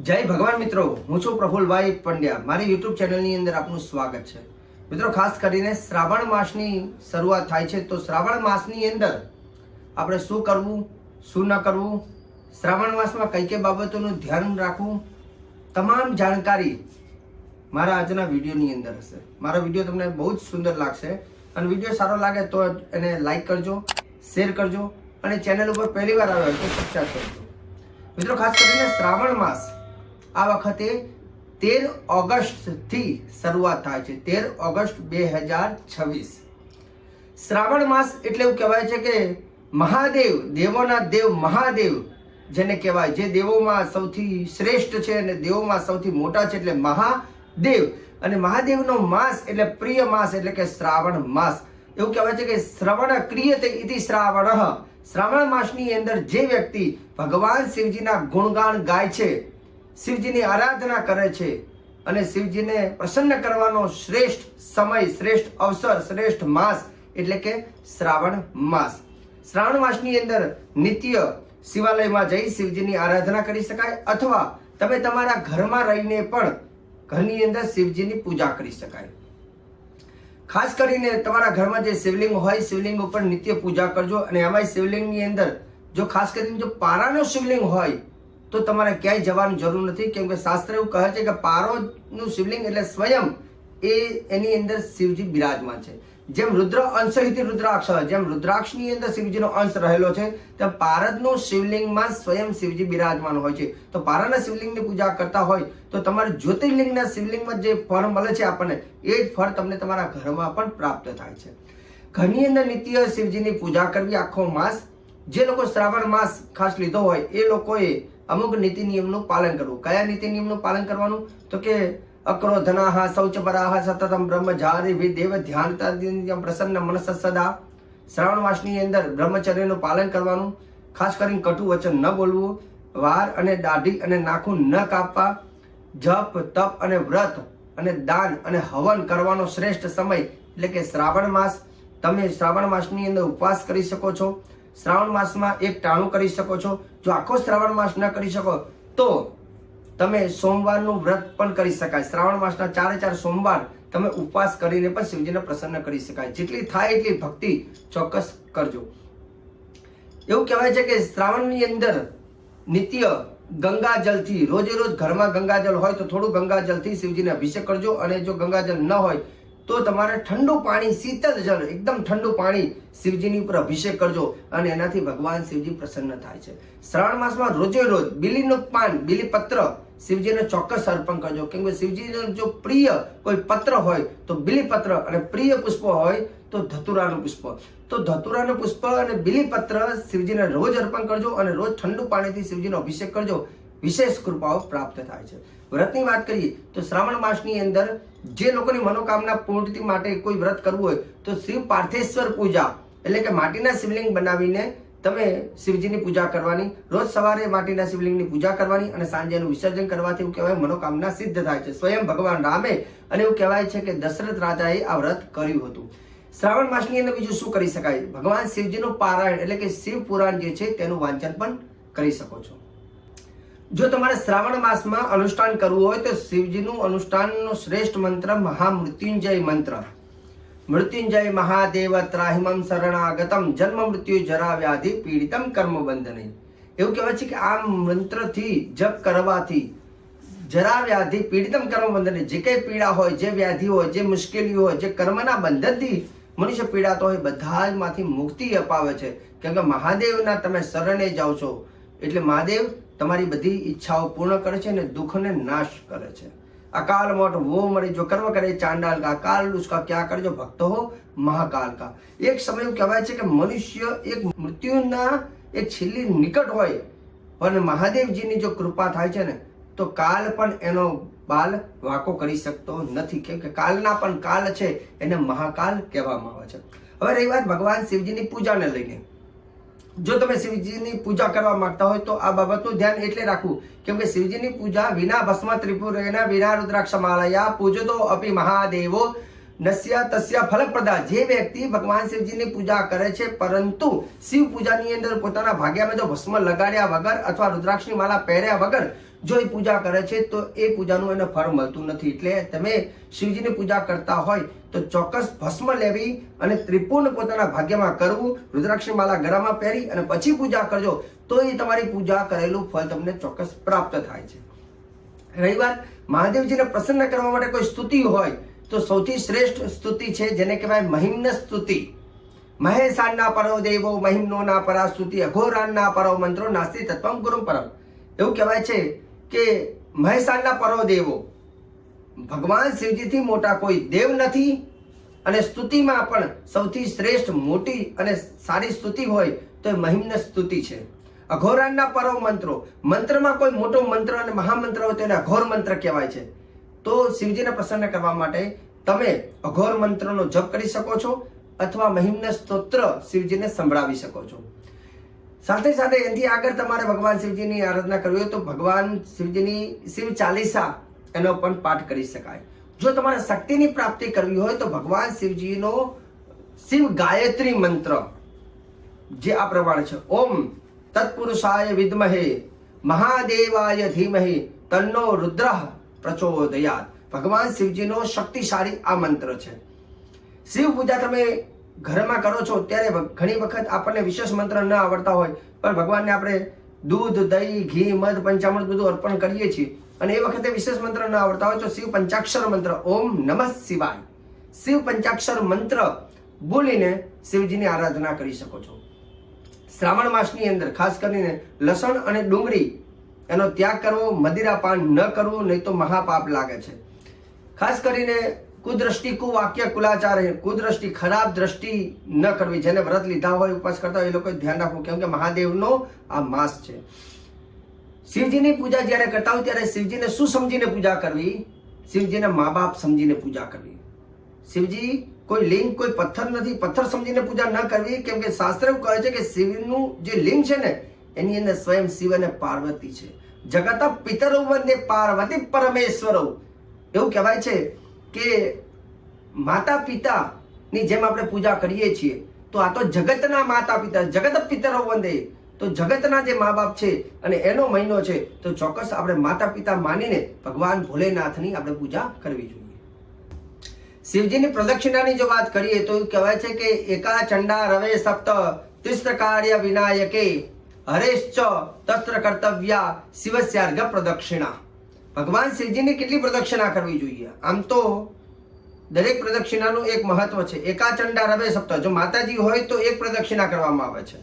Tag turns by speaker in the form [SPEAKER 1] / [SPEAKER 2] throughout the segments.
[SPEAKER 1] જય ભગવાન મિત્રો, હું છું પ્રફુલભાઈ પંડ્યા. મારી યુટ્યુબ ચેનલની અંદર આપનું સ્વાગત છે. મિત્રો, ખાસ કરીને શ્રાવણ માસની શરૂઆત થાય છે, તો શ્રાવણ માસની અંદર આપણે શું કરવું, શું ન કરવું, શ્રાવણ માસમાં કઈ કઈ બાબતોનું ધ્યાન રાખવું, તમામ જાણકારી મારા આજના વિડીયોની અંદર હશે. મારો વિડીયો તમને બહુ જ સુંદર લાગશે અને વિડીયો સારો લાગે તો એને લાઈક કરજો, શેર કરજો અને ચેનલ ઉપર પહેલી વાર આવ્યો તો સબસ્ક્રાઇબ કરજો. મિત્રો, ખાસ કરીને શ્રાવણ માસ આ વખતે 13 ઓગસ્ટથી શરૂઆત થાય છે. 13 ઓગસ્ટ 2026. શ્રાવણ માસ એટલે એવું કહેવાય છે કે મહાદેવ, દેવોના દેવ મહાદેવ જેને કહેવાય, જે દેવોમાં સૌથી શ્રેષ્ઠ છે અને દેવોમાં સૌથી મોટા છે એટલે મહાદેવ. અને મહાદેવનો માસ એટલે પ્રિય માસ એટલે કે શ્રાવણ માસ. એવું કહેવાય છે કે શ્રવણ ક્રિયતે ઇતિ શ્રાવણ. શ્રાવણ માસની અંદર જે વ્યક્તિ ભગવાન શિવજીના ગુણગાન ગાય છે, શિવજીની આરાધના કરે છે અને શિવજીને પ્રસન્ન કરવાનો શ્રેષ્ઠ સમય, શ્રેષ્ઠ અવસર, શ્રેષ્ઠ માસ એટલે કે શ્રાવણ માસ. શ્રાવણ માસની અંદર નિત્ય શિવાલયમાં જઈ શિવજીની આરાધના કરી શકાય અથવા તમે તમારા ઘરમાં રહીને પણ ઘરની અંદર શિવજીની પૂજા કરી શકાય. ખાસ કરીને તમારા ઘરમાં જે શિવલિંગ હોય, શિવલિંગ ઉપર નિત્ય પૂજા કરજો. અને એમાંય શિવલિંગની અંદર જો ખાસ કરીને જો પારાનો શિવલિંગ હોય તો તમારે ક્યાંય જવાની જરૂર નથી, કેમ કે શાસ્ત્ર એવું કહે છે કે પારોનું શિવલિંગ એટલે સ્વયં એની અંદર શિવજી બિરાજમાન છે. જેમ રુદ્ર અંશહિત રુદ્રાક્ષ, જેમ રુદ્રાક્ષની અંદર શિવજીનો અંશ રહેલો છે, તેમ પારદનું શિવલિંગમાં સ્વયં શિવજી બિરાજમાન હોય છે. તો પારાના શિવલિંગની પૂજા કરતા હોય તો તમારે જ્યોતિર્લિંગના શિવલિંગમાં જે ફળ મળે છે આપણને, એ જ ફળ તમને તમારા ઘરમાં પણ પ્રાપ્ત થાય છે. ઘરની અંદર નિત્ય શિવજીની પૂજા કરવી આખો માસ. જે લોકો શ્રાવણ માસ ખાસ લીધો હોય એ લોકોએ અમુક નીતિ નિયમનું પાલન કરવું. કયા નીતિ નિયમનું પાલન કરવાનું? તો કે અક્રોધનાહ શૌચપરાહ સતતમ બ્રહ્મચારી દેવ ધ્યાન પ્રસન્ન મનસ સદા. શ્રાવણ માસની અંદર બ્રહ્મચર્યનું પાલન કરવાનું. ખાસ કરીને કટુ વચન ન બોલવું, વાળ અને દાઢી અને નાખું ન કાપવા, જપ તપ અને વ્રત અને દાન અને હવન કરવાનો શ્રેષ્ઠ સમય એટલે કે શ્રાવણ માસ. તમે શ્રાવણ માસની અંદર ઉપવાસ કરી શકો છો. શ્રાવણ માસમાં એક ટાણું કરી શકો છો. જો આખો શ્રાવણ માસ ન કરી શકો તો તમે સોમવારનું વ્રત પણ કરી શકાય. શ્રાવણ માસના 4 સોમવાર તમે ઉપવાસ કરીને પણ શિવજીને પ્રસન્ન કરી શકાય. જેટલી થાય એટલી ભક્તિ ચોક્કસ કરજો. એવું કહેવાય છે કે શ્રાવણની અંદર નિત્ય ગંગાજલથી રોજે રોજ ઘરમાં ગંગાજલ હોય તો થોડું ગંગાજલથી શિવજીને અભિષેક કરજો. અને જો ગંગાજલ ન હોય તો તમારે ઠંડુ પાણી, શીતળ જળ, એકદમ ઠંડુ પાણી શિવજીની ઉપર અભિષેક કરજો અને એનાથી ભગવાન શિવજી પ્રસન્ન થાય છે. શ્રાવણ માસમાં રોજે રોજ બિલીનું પાન, બિલીપત્ર શિવજીને ચોક્કસ અર્પણ કરજો. કેમ કે શિવજીનો જો પ્રિય કોઈ પત્ર હોય તો બિલીપત્ર અને પ્રિય પુષ્પ હોય તો ધતુરાનું પુષ્પ. તો ધતુરાનું પુષ્પ અને બિલીપત્ર શિવજીને રોજ અર્પણ કરજો અને રોજ ઠંડુ પાણીથી શિવજીનો અભિષેક કરજો. વિશેષ કૃપાઓ પ્રાપ્ત થાય છે. વ્રતની વાત કરીએ તો શ્રાવણ માસની અંદર જે લોકોની મનોકામના પૂર્તિ માટે કોઈ વ્રત કરવું હોય તો શિવ પાર્થેશ્વર પૂજા એટલે કે માટીના શિવલિંગ બનાવીને તમે શિવજીની પૂજા કરવાની. રોજ સવારે માટીના શિવલિંગની પૂજા કરવાની અને સાંજે એનું વિસર્જન કરવાથી એવું કહેવાય મનોકામના સિદ્ધ થાય છે. સ્વયં ભગવાન રામે અને એવું કહેવાય છે કે દશરથ રાજાએ આ વ્રત કર્યું હતું. શ્રાવણ માસની અંદર બીજું શું કરી શકાય? ભગવાન શિવજીનું પારાયણ એટલે કે શિવ પુરાણ જે છે તેનું વાંચન પણ કરી શકો છો. જો તમારે શ્રાવણ માસમાં અનુષ્ઠાન કરવું હોય તો શિવજીનું અનુષ્ઠાનનો શ્રેષ્ઠ મંત્ર મહામૃત્યુંજય મંત્ર. મૃત્યુંજય મહાદેવ ત્રાહિમમ શરણાગતમ જન્મ મૃત્યુ જરા વ્યાધિ પીડિતમ કર્મ બંધને. એવું કહેવાય છે કે આ મંત્રથી જપ કરવાથી જરા વ્યાધિ પીડિતમ કર્મ બંધને, જે કઈ પીડા હોય, જે વ્યાધિ હોય, જે મુશ્કેલી હોય, જે કર્મના બંધનથી મનુષ્ય પીડાતો હોય બધા જ માંથી મુક્તિ અપાવે છે. કેમ કે મહાદેવના તમે શરણે જાઓ છો એટલે મહાદેવ તમારી બધી ઈચ્છાઓ પૂર્ણ કરે છે અને દુઃખને નાશ કરે છે. અકાલ મોટ વો મરી જો કર્મ કરે ચાંડાલ કા, કાલ ઉસકા ક્યાં કરે જો ભક્ત હો મહાકાલ કા. એક સમય એવું કહેવાય છે કે મનુષ્ય એક મૃત્યુના એક છેલ્લી નિકટ હોય અને મહાદેવજીની જો કૃપા થાય છે ને તો કાલ પણ એનો બાલ વાંકો કરી શકતો નથી. કેમ કે કાલના પણ કાલ છે એને મહાકાલ કહેવામાં આવે છે. હવે રહી વાત ભગવાન શિવજીની પૂજાને લઈને. જો તમે શિવજીની પૂજા કરવા માંગતા હોય તો આ બાબતનું ધ્યાન એટલે રાખવું. કેમ કે શિવજીની પૂજા વિના ભસ્મ ત્રિપુરેના વિના રુદ્રાક્ષમાલયા પૂજતો અપી મહાદેવો નસ્ય તસ્ય ફલપ્રદા. જે વ્યક્તિ ભગવાન શિવજીની પૂજા કરે છે પરંતુ શિવ પૂજાની અંદર પોતાના ભાગ્યામાં જો ભસ્મ લગાડ્યા વગર અથવા રુદ્રાક્ષની માલા પહેર્યા વગર જો એ પૂજા કરે છે તો એ પૂજાનું એને ફળ મળતું નથી. એટલે તમે શિવજીની પૂજા કરતા હોય તો ચોક્કસ ભસ્મ લેવી અને ત્રિપુર્ણ પોતાના ભાગ્યમાં કરવું, રુદ્રાક્ષની માળા ગળામાં પહેરી અને પછી પૂજા કરજો તો એ તમારી પૂજા કરેલું ફળ તમને ચોક્કસ પ્રાપ્ત થાય છે. રહી વાત મહાદેવજીને પ્રસન્ન કરવા માટે કોઈ સ્તુતિ હોય તો સૌથી શ્રેષ્ઠ સ્તુતિ છે જેને કહેવાય મહિમ્ન સ્તુતિ. મહેશાનના પરો દેવો મહિમ્નોના પરા સ્તુતિ, અઘોરાનના પરો મંત્રો નાસ્તિ તત્વમ ગુરુ પરમ. એવું કહેવાય છે કે મહેશાનના પરો દેવો, ભગવાન શિવજીથી મોટા કોઈ દેવ નથી અને સ્તુતિમાં પણ સૌથી શ્રેષ્ઠ મોટી અને સારી સ્તુતિ હોય તો એ મહિમ્ન સ્તુતિ છે. અઘોરાનના પરો મંત્રો, મંત્રમાં કોઈ મોટો મંત્ર અને મહામંત્ર હોય તેને અઘોર મંત્ર કહેવાય છે. તો શિવજીને પ્રસન્ન કરવા માટે તમે અઘોર મંત્રનો જપ કરી શકો છો અથવા મહિમ્ન સ્તોત્ર શિવજીને સંભળાવી શકો છો. સાથે સાથે એનાથી આગળ તમારે ભગવાન શિવજીની આરાધના કરવી હોય તો ભગવાન શિવજીની શિવ ચાલીસા એનો પણ પાઠ કરી શકાય. જો તમારે શક્તિની પ્રાપ્તિ કરવી હોય તો ભગવાન શિવજીનો શિવ ગાયત્રી મંત્ર જે આ પ્રમાણે છે: ઓમ તત્પુરુષાય વિદ્મહે મહાદેવાય ધીમહિ તન્નો રુદ્રઃ પ્રચોદયાત. ભગવાન શિવજીનો શક્તિશાળી આ મંત્ર છે. શિવ પૂજા તમે ઘરમાં કરો છો ત્યારે ઘણી વખત આપણને વિશેષ મંત્ર ન આવડતા હોય પણ ભગવાનને આપણે દૂધ, દહીં, ઘી, મધ, પંચામૃત બધું અર્પણ કરીએ છીએ અને એ વખતે વિશેષ મંત્ર ન આવડતા હોય તો શિવ પંચાક્ષર મંત્ર ઓમ નમઃ શિવાય, શિવ પંચાક્ષર મંત્ર બોલીને શિવજીની આરાધના કરી શકો છો. શ્રાવણ માસની અંદર ખાસ કરીને લસણ અને ડુંગળી એનો ત્યાગ કરવો, મદિરા પાન ન કરવું, નહીં તો મહાપાપ લાગે છે. ખાસ કરીને કુદ્રષ્ટિ, કુવાક્ય, કુલાચાર, કુદ્રષ્ટિ, ખરાબ દ્રષ્ટિ ન કરવી. જેને વ્રત લીધા હોય, ઉપવાસ કરતા હોય એ લોકોએ ધ્યાન રાખવું, કેમ કે મહાદેવનો આ માસ છે. શિવજીની પૂજા જ્યારે કરતા હોય ત્યારે શિવજીને શું સમજીને પૂજા કરવી? શિવજીના મા બાપ સમજીને પૂજા કરવી. શિવજી કોઈ લિંગ, કોઈ પથ્થર નથી, પથ્થર સમજીને પૂજા ન કરવી, કેમ કે શાસ્ત્ર એવું કહે છે કે શિવનું જે લિંગ છે ને એની અંદર સ્વયં શિવ અને પાર્વતી છે. જગત પિતરો વંદે પાર્વતી પરમેશ્વરો. એવું કહેવાય છે કે માતા પિતાની જેમ આપણે પૂજા કરીએ છીએ તો આ તો જગતના માતા પિતા, જગત પિતરો વંદે, તો જગતના જે મા બાપ છે અને એનો મહિનો છે તો ચોક્કસ આપણે માતા પિતા માનીને ભગવાન ભોલેનાથની આપણે પૂજા કરવી જોઈએ. શિવજીની પ્રદક્ષિણાની જો વાત કરીએ તો એવું કહેવાય છે કે એકા ચંડા રવે સપ્ત તિસ્ત્ર કાર્ય વિનાયકે હરેશ્ચ તસ્ત્ર કર્તવ્યા શિવસ્યાર્ઘ પ્રદક્ષિણા. ભગવાન શિવજીની કેટલી પ્રદક્ષિણા કરવી જોઈએ? આમ તો દરેક પ્રદક્ષિણાનું એક મહત્વ છે. એકાચંડા રવે સપ્ત, જો માતાજી હોય તો એક પ્રદક્ષિણા કરવામાં આવે છે.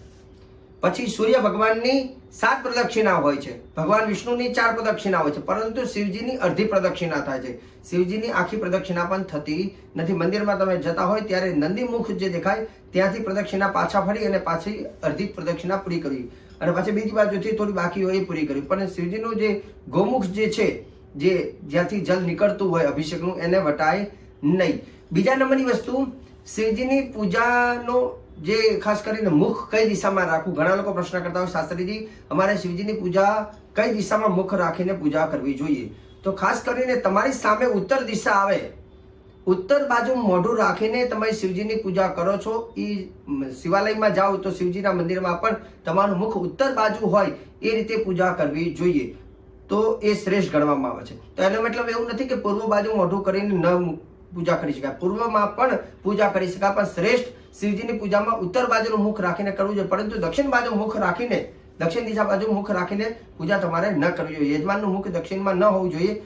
[SPEAKER 1] પછી સૂર્ય ભગવાનની 7 પ્રદક્ષિણા હોય છે, ભગવાન વિષ્ણુની 4 પ્રદક્ષિણા હોય છે, પરંતુ શિવજીની અડધી પ્રદક્ષિણા થાય છે. શિવજીની આખી પ્રદક્ષિણા પણ થતી નથી. મંદિરમાં તમે જતા હોય ત્યારે નંદીમુખ જે દેખાય ત્યાંથી પ્રદક્ષિણા પાછા ફરી અને પાછી અડધી પ્રદક્ષિણા પૂરી કરવી અને પછી બીજી બાજુથી થોડી બાકી હોય એ પૂરી કરવી. પણ શિવજીનું જે ગૌમુખ જે છે, જે જ્યાંથી જલ નીકળતું હોય અભિષેકનું, એને વટાય નહીં. બીજા નંબરની વસ્તુ, શિવજીની પૂજાનો જે ખાસ કરીને મુખ કઈ દિશામાં રાખવું. ઘણા લોકો પ્રશ્ન કરતા હોય શાસ્ત્રીજી અમારે શિવજીની પૂજા કઈ દિશામાં મુખ રાખીને પૂજા કરવી જોઈએ? તો ખાસ કરીને તમારી સામે ઉત્તર દિશા આવે, ઉત્તર બાજુ મોઢું રાખીને તમે શિવજીની પૂજા કરો છો. એ શિવાલયમાં જાઓ તો શિવજીના મંદિરમાં પણ તમારું મુખ ઉત્તર બાજુ હોય એ રીતે પૂજા કરવી જોઈએ, તો એ શ્રેષ્ઠ ગણવામાં આવે છે. તો એનો મતલબ એવું નથી કે પૂર્વ બાજુ મોઢું કરીને ન પૂજા કરી શકાય, પૂર્વમાં પણ પૂજા કરી શકાય, પણ શ્રેષ્ઠ શિવજીની પૂજામાં ઉત્તર બાજુનું મુખ રાખીને કરવું જોઈએ. પરંતુ દક્ષિણ બાજુ મુખ રાખીને, દક્ષિણ દિશા બાજુ મુખ રાખીને પૂજા તમારે ન કરવી જોઈએ. યજમાનનું મુખ દક્ષિણમાં ન હોવું જોઈએ.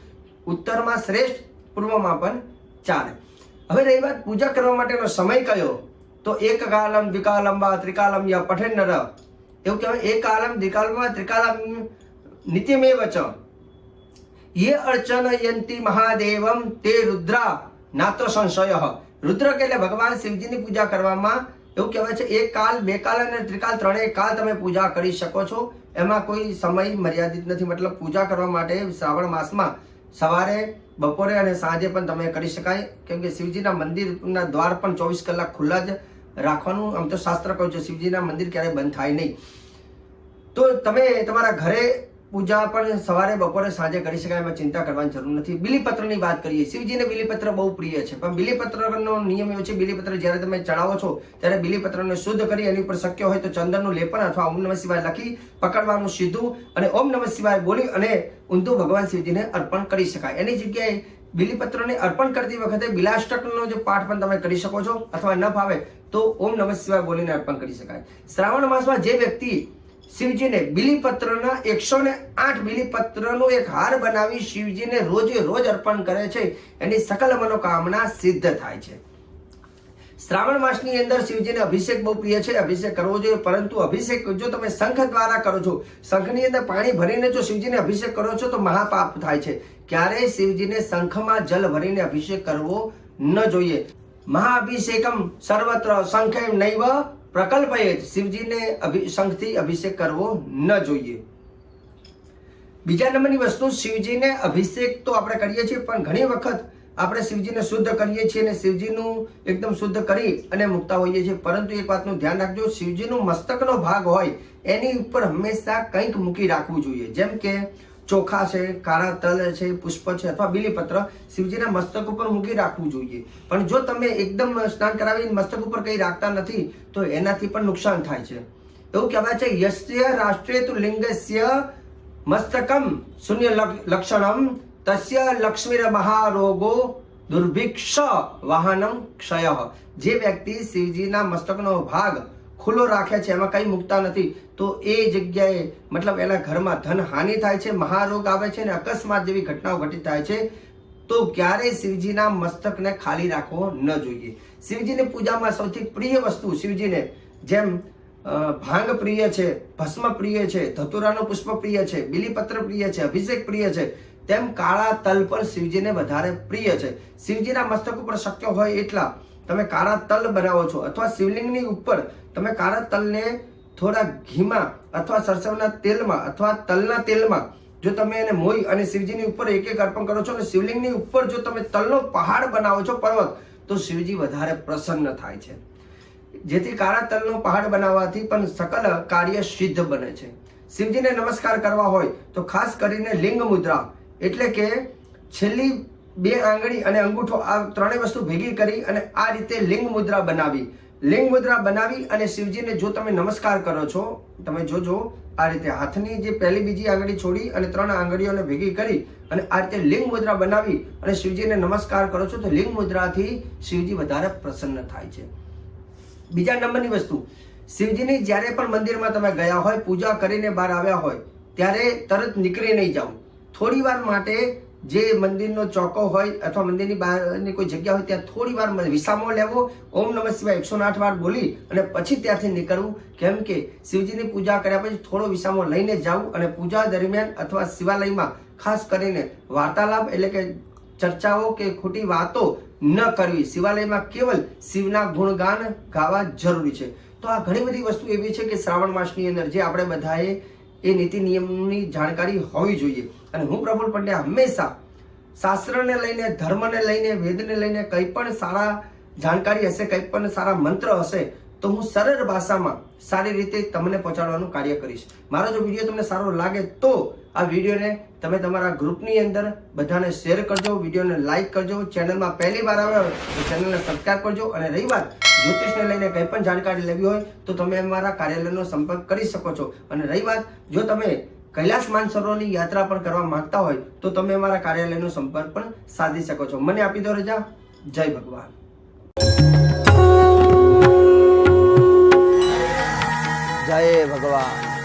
[SPEAKER 1] ઉત્તરમાં શ્રેષ્ઠ, પૂર્વમાં પણ ચાલે. હવે રહી વાત પૂજા કરવા માટેનો સમય કયો, તો એક કાલમ દ્વિકાલમ વા ત્રિકાલમ યા પઠે નર. એવું કહેવાય એક કાલમ દ્વિકાલમ ત્રિકાલમ નિત્યમેવ ચ યે અર્ચનયંતિ મહાદેવમ તે રુદ્રા નાત્ર સંશય. રુદ્ર એટલે ભગવાન શિવજીની પૂજા કરવામાં એવું કહેવાય છે એક કાલ, બે કાલ અને ત્રિકાલ, ત્રણેય કાલ તમે પૂજા કરી શકો છો. એમાં કોઈ સમય મર્યાદિત નથી. મતલબ પૂજા કરવા માટે શ્રાવણ માસમાં સવારે, બપોરે અને સાંજે પણ તમે કરી શકાય, કેમ કે શિવજીના મંદિરના દ્વાર પણ 24 કલાક ખુલ્લા જ રાખવાનું આમ તો શાસ્ત્ર કહ્યું છે. શિવજીના મંદિર ક્યારેય બંધ થાય નહીં. તો તમે તમારા ઘરે પૂજા પણ સવારે બપોરે સાંજે કરી શકાય, એમાં ચિંતા કરવાની જરૂર નથી. બિલીપત્રની વાત કરીએ. શિવજીને બિલીપત્ર બહુ પ્રિય છે, પણ બિલીપત્રનો નિયમ એવો છે, બિલીપત્ર જ્યારે તમે ચડાવો છો ત્યારે બિલીપત્રને શુદ્ધ કરી એની ઉપર શક્ય હોય તો ચંદનનું લેપન અથવા ઓમ નમઃ શિવાય લખી પકડવાનું સીધું અને ઓમ નમઃ શિવાય બોલી અને ઊંધું ભગવાન શિવજીને અર્પણ કરી શકાય. એની જગ્યાએ બિલીપત્રને અર્પણ કરતી વખતે બિલાષ્ટકનો જે પાઠ પણ તમે કરી શકો છો, અથવા ન ફાવે તો ઓમ નમઃ શિવાય બોલીને અર્પણ કરી શકાય. શ્રાવણ માસમાં જે વ્યક્તિ શિવજીને બિલીપત્રના 108 બિલીપત્રનો એક હાર બનાવી શિવજીને રોજે રોજ અર્પણ કરે છે, એની સકલ મનોકામના સિદ્ધ થાય છે. શ્રાવણ માસની અંદર શિવજીને અભિષેક બહુ પ્રિય છે, અભિષેક કરવો જોઈએ, પરંતુ અભિષેક જો તમે શંખ દ્વારા કરો છો, શંખની અંદર પાણી ભરીને જો શિવજીને અભિષેક કરો છો તો મહાપાપ થાય છે. ક્યારેય શિવજીને શંખમાં જલ ભરીને અભિષેક કરવો ન જોઈએ. મહાઅભિષેકમ સર્વત્ર શંખે નૈવ પ્રકલ્પયેત, શિવજીને શંખથી અભિષેક કરવો ન જોઈએ. બીજા નંબરની વસ્તુ, શિવજીને અભિષેક તો આપણે કરીએ છીએ, પણ ઘણી વખત આપણે શિવજીને શુદ્ધ કરીએ છીએ અને શિવજીનું એકદમ શુદ્ધ કરી અને મૂકતા હોઈએ છીએ, પરંતુ એક વાતનું ધ્યાન રાખજો, શિવજીનું મસ્તકનો ભાગ હોય એની ઉપર હંમેશા કંઈક મૂકી રાખવું જોઈએ. જેમ કે ચોખા છે, કાળા તલ છે, પુષ્પ છે અથવા બિલીપત્ર શિવજીના મસ્તક ઉપર મૂકી રાખવું જોઈએ. પણ જો તમે એકદમ સ્નાન કરાવી મસ્તક ઉપર કંઈ રાખતા નથી તો એનાથી પણ નુકસાન થાય છે. એવું કહેવાય છે, યસ્ય રાષ્ટ્રે તુ લિંગસ્ય મસ્તકમ શૂન્ય લક્ષણમ તસ્ય લક્ષ્મીર મહારોગો દુર્ભિક્ષ વાહનમ ક્ષય. જે વ્યક્તિ શિવજીના મસ્તકનો ભાગ ખુલ્લો રાખે છે, એમાં કંઈ મૂકતા નથી, તો એ જગ્યાએ મતલબ એના ઘરમાં ધન હાનિ થાય છે, મહારોગ આવે છે અને અકસ્માત જેવી ઘટનાઓ ઘટિત થાય છે. તો ક્યારેય શિવજીના મસ્તકને ખાલી રાખવો ન જોઈએ. શિવજીની પૂજામાં સૌથી પ્રિય વસ્તુ શિવજીને જેમ ભાંગ પ્રિય છે, ભસ્મ પ્રિય છે, ધતુરાનું પુષ્પ પ્રિય છે, બિલીપત્ર પ્રિય છે, અભિષેક પ્રિય છે, તેમ કાળા તલ પણ શિવજીને વધારે પ્રિય છે. શિવજીના મસ્તક ઉપર શક્ય હોય એટલા તમે કાળા તલ બનાવો છો, અથવા શિવલિંગની ઉપર તમે કાળા તલને થોડા ઘીમાં અથવા સરસવના તેલમાં અથવા તલના તેલમાં જો તમે એને મોઈ અને શિવજીની ઉપર એક એક અર્પણ કરો છો અને શિવલિંગની ઉપર જો તમે તલનો પહાડ બનાવો છો, પર્વત, તો શિવજી વધારે પ્રસન્ન થાય છે. જેથી કાળા તલનો પહાડ બનાવવાથી પણ સકલ કાર્ય સિદ્ધ બને છે. શિવજીને નમસ્કાર કરવા હોય તો ખાસ કરીને લિંગ મુદ્રા, એટલે કે છેલ્લી 2 આંગળી અને અંગૂઠો આ ત્રણેય વસ્તુ ભેગી કરી અને આ રીતે લિંગ મુદ્રા બનાવી અને શિવજીને જો તમે નમસ્કાર કરો છો, તમે જોજો આ રીતે હાથની જે પહેલી બીજી આંગળી છોડી અને 3 આંગળીઓને ભેગી કરી અને આ રીતે લિંગ મુદ્રા બનાવી અને શિવજીને નમસ્કાર કરો છો તો લિંગ મુદ્રાથી શિવજી વધારે પ્રસન્ન થાય છે. બીજા નંબરની વસ્તુ, શિવજીની જ્યારે પણ મંદિરમાં તમે ગયા હોય, પૂજા કરીને બહાર આવ્યા હોય, ત્યારે તરત નીકળી નહીં જાઓ. થોડી વાર માટે જે મંદિરનો ચોકો હોય અથવા મંદિરની બહારની કોઈ જગ્યા હોય ત્યાં થોડી વાર વિસામો લેવો, ઓમ નમઃ શિવાય 108 વાર બોલી અને પછી ત્યાંથી નીકળવું. કેમ કે શિવજીની પૂજા કર્યા પછી થોડો વિસામો લઈને જાવું અને પૂજા દરમિયાન અથવા શિવાલયમાં ખાસ કરીને વાર્તાલાપ એટલે કે ચર્ચાઓ કે ખોટી વાતો ન કરવી. શિવાલયમાં કેવલ શિવના ગુણગાન ગાવા જરૂરી છે. તો આ ઘણી બધી વસ્તુ એવી છે કે શ્રાવણ માસની અંદર જે આપણે બધાએ એ નીતિ નિયમની જાણકારી હોવી જોઈએ. અને હું પ્રફુલ્લ પંડ્યા હંમેશા શાસ્ત્રને લઈને, ધર્મને લઈને, વેદને લઈને કંઈ પણ સારા જાણકારી હશે, કંઈ પણ સારા મંત્ર હશે તો હું સરળ ભાષામાં સારી રીતે તમને પહોંચાડવાનું કાર્ય કરીશ. મારો જો વિડીયો તમને સારો લાગે તો આ વિડીયોને તમે તમારા ગ્રુપની અંદર બધાને શેર કરજો, વિડીયોને લાઈક કરજો, ચેનલમાં પહેલી વાર આવ્યા હોય તો ચેનલને સબસ્ક્રાઈબ કરજો. અને રહી વાત જ્યોતિષને લઈને કંઈ પણ જાણકારી લેવી હોય તો તમે અમારા કાર્યાલયનો સંપર્ક કરી શકો છો. અને રહી વાત, જો તમે કૈલાસ માનસરોવરની યાત્રા પણ કરવા માંગતા હોય તો તમે અમારા કાર્યાલયનો સંપર્ક પણ સાધી શકો છો. મને આપી દો રજા. જય ભગવાન.
[SPEAKER 2] જય ભગવાન.